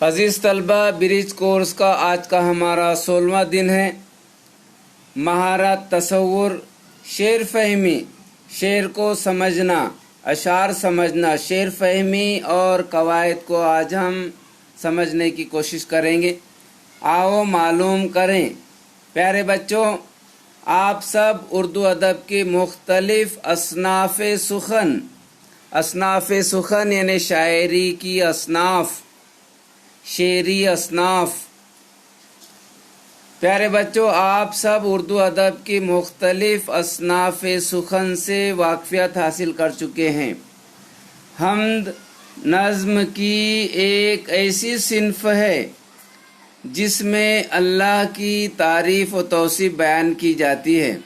عزیز طلبہ، برج کورس کا آج کا ہمارا 16واں دن ہے۔ مہارت، تصور، شعر فہمی، شعر کو سمجھنا، اشعار سمجھنا، شعر فہمی اور قواعد کو آج ہم سمجھنے کی کوشش کریں گے۔ آؤ معلوم کریں۔ پیارے بچوں، آپ سب اردو ادب کی مختلف اصناف سخن یعنی شاعری کی اصناف، شعری اصناف، پیارے بچوں آپ سب اردو ادب کی مختلف اصناف سخن سے واقفیت حاصل کر چکے ہیں۔ حمد نظم کی ایک ایسی صنف ہے جس میں اللہ کی تعریف و توصیف بیان کی جاتی ہے،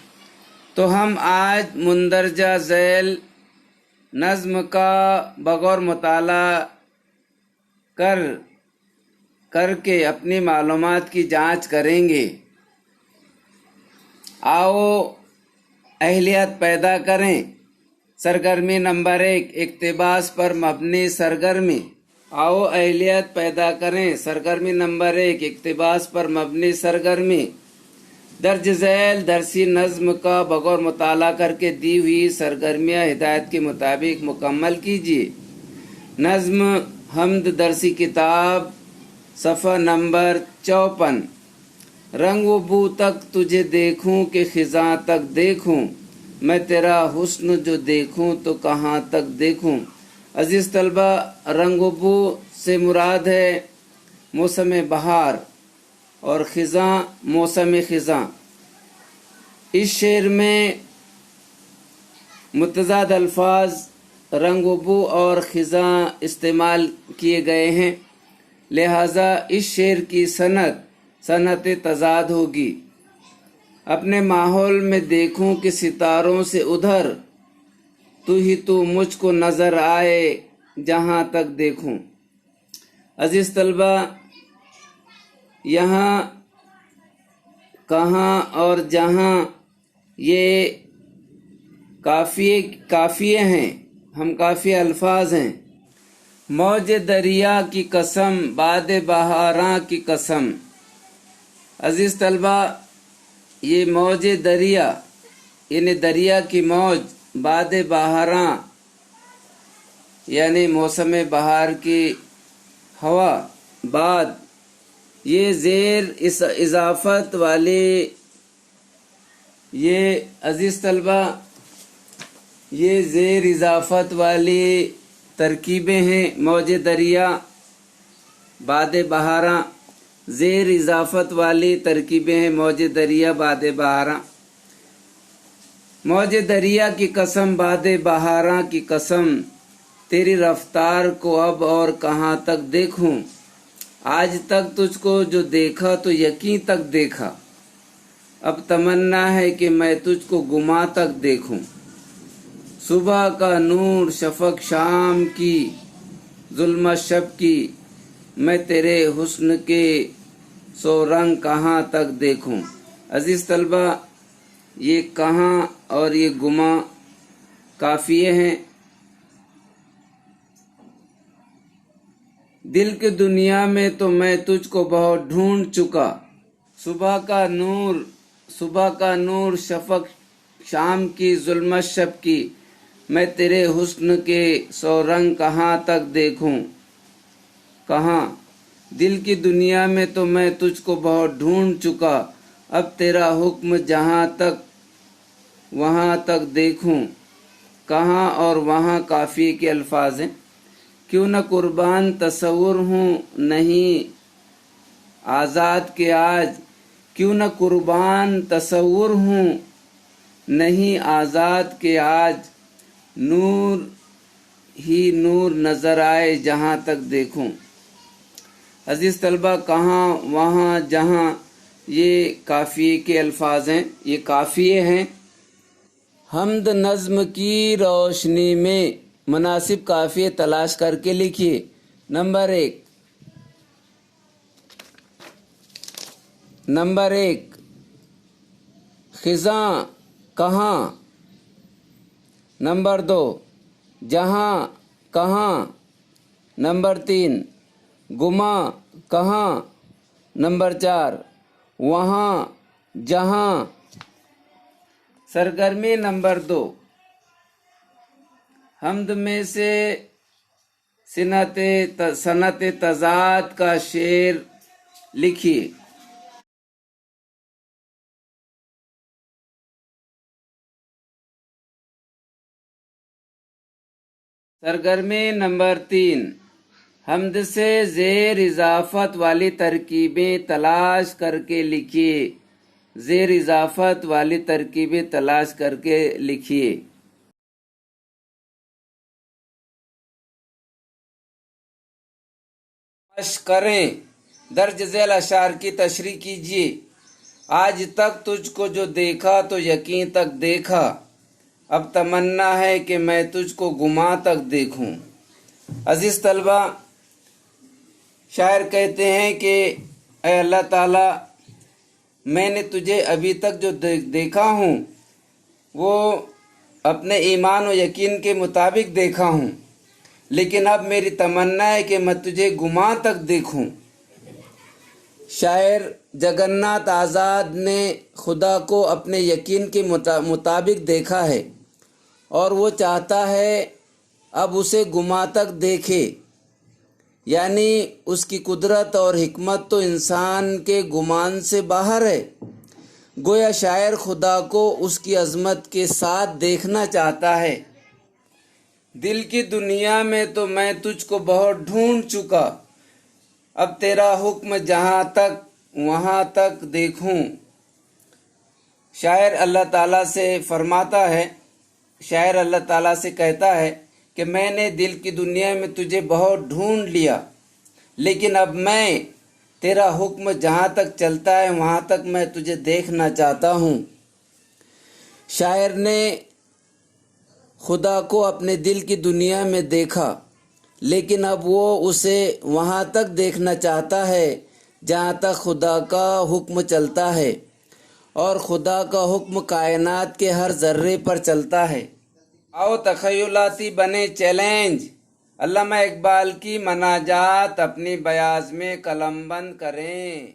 تو ہم آج مندرجہ ذیل نظم کا بغور مطالعہ کر کے اپنی معلومات کی جانچ کریں گے۔ آؤ اہلیت پیدا کریں۔ سرگرمی نمبر 1، اقتباس پر مبنی سرگرمی۔ آؤ اہلیت پیدا کریں۔ سرگرمی نمبر 1، اقتباس پر مبنی سرگرمی۔ درج ذیل درسی نظم کا بغور مطالعہ کر کے دی ہوئی سرگرمیاں ہدایت کے مطابق مکمل کیجیے۔ نظم حمد درسی کتاب، صفحہ نمبر 54۔ رنگ و بو تک تجھے دیکھوں کہ خزاں تک دیکھوں، میں تیرا حسن جو دیکھوں تو کہاں تک دیکھوں۔ عزیز طلبہ، رنگ و بو سے مراد ہے موسم بہار اور خزاں موسم خزاں۔ اس شعر میں متضاد الفاظ رنگ و بو اور خزاں استعمال کیے گئے ہیں، لہٰذا اس شعر کی صنعت تضاد ہوگی۔ اپنے ماحول میں دیکھوں کہ ستاروں سے ادھر، تو ہی تو مجھ کو نظر آئے جہاں تک دیکھوں۔ عزیز طلبہ، یہاں، کہاں اور جہاں یہ کافیے ہیں، ہم کافی الفاظ ہیں۔ موج دریا کی قسم، باد بہاراں کی قسم۔ عزیز طلبہ، یہ موج دریا یعنی دریا کی موج، باد بہاراں یعنی موسم بہار کی ہوا، بعد یہ زیر اضافت والی، یہ عزیز طلبہ یہ زیر اضافت والی ترکیبیں ہیں۔ موج دریا، باد بہاراں، زیر اضافت والی ترکیبیں ہیں۔ موج دریا، باد بہاراں۔ موج دریا کی قسم، باد بہاراں کی قسم، تیری رفتار کو اب اور کہاں تک دیکھوں۔ آج تک تجھ کو جو دیکھا تو یقین تک دیکھا، اب تمنا ہے کہ میں تجھ کو گما تک دیکھوں۔ صبح کا نور، شفق شام کی، ظلمت شب کی، میں تیرے حسن کے 100 رنگ کہاں تک دیکھوں۔ عزیز طلبہ، یہ کہاں اور یہ گما کافیے ہیں۔ دل کی دنیا میں تو میں تجھ کو بہت ڈھونڈ چکا، صبح کا نور، شفق شام کی، ظلمت شب کی، میں تیرے حسن کے 100 رنگ کہاں تک دیکھوں۔ کہاں، دل کی دنیا میں تو میں تجھ کو بہت ڈھونڈ چکا، اب تیرا حکم جہاں تک وہاں تک دیکھوں۔ کہاں اور وہاں کافیے کے الفاظ ہیں۔ کیوں نہ قربان تصور ہوں نہیں آزاد کے آج، کیوں نہ قربان تصور ہوں نہیں آزاد کے آج، نور ہی نور نظر آئے جہاں تک دیکھوں۔ عزیز طلبہ، کہاں، وہاں، جہاں، یہ کافیے کے الفاظ ہیں، یہ کافیے ہیں۔ حمد نظم کی روشنی میں مناسب کافیے تلاش کر کے لکھیے۔ نمبر 1، خزاں کہاں۔ نمبر 2، جہاں کہاں۔ نمبر 3، گما کہاں، نمبر 4 وہاں جہاں۔ سرگرمی نمبر 2، حمد میں سے صنعت تضاد کا شعر لکھیے۔ سرگرمی نمبر 3، حمد سے زیر اضافت والی ترکیبیں تلاش کر کے لکھیے۔ زیر اضافت والی ترکیبیں تلاش کر کے لکھیے۔ مشق کریں، درج ذیل اشعار کی تشریح کیجیے۔ آج تک تجھ کو جو دیکھا تو یقین تک دیکھا، اب تمنا ہے کہ میں تجھ کو گمان تک دیکھوں۔ عزیز طلبہ، شاعر کہتے ہیں کہ اے اللہ تعالیٰ، میں نے تجھے ابھی تک جو دیکھا ہوں وہ اپنے ایمان و یقین کے مطابق دیکھا ہوں، لیکن اب میری تمنا ہے کہ میں تجھے گمان تک دیکھوں۔ شاعر جگناتھ آزاد نے خدا کو اپنے یقین کے مطابق دیکھا ہے اور وہ چاہتا ہے اب اسے گمان تک دیکھے، یعنی اس کی قدرت اور حکمت تو انسان کے گمان سے باہر ہے۔ گویا شاعر خدا کو اس کی عظمت کے ساتھ دیکھنا چاہتا ہے۔ دل کی دنیا میں تو میں تجھ کو بہت ڈھونڈ چکا، اب تیرا حکم جہاں تک وہاں تک دیکھوں۔ شاعر اللہ تعالیٰ سے فرماتا ہے، شاعر اللہ تعالیٰ سے کہتا ہے کہ میں نے دل کی دنیا میں تجھے بہت ڈھونڈ لیا، لیکن اب میں تیرا حکم جہاں تک چلتا ہے وہاں تک میں تجھے دیکھنا چاہتا ہوں۔ شاعر نے خدا کو اپنے دل کی دنیا میں دیکھا، لیکن اب وہ اسے وہاں تک دیکھنا چاہتا ہے جہاں تک خدا کا حکم چلتا ہے، اور خدا کا حکم کائنات کے ہر ذرے پر چلتا ہے۔ آؤ تخیلاتی بنے چیلنج، علامہ اقبال کی مناجات اپنی بیاض میں قلم بند کریں۔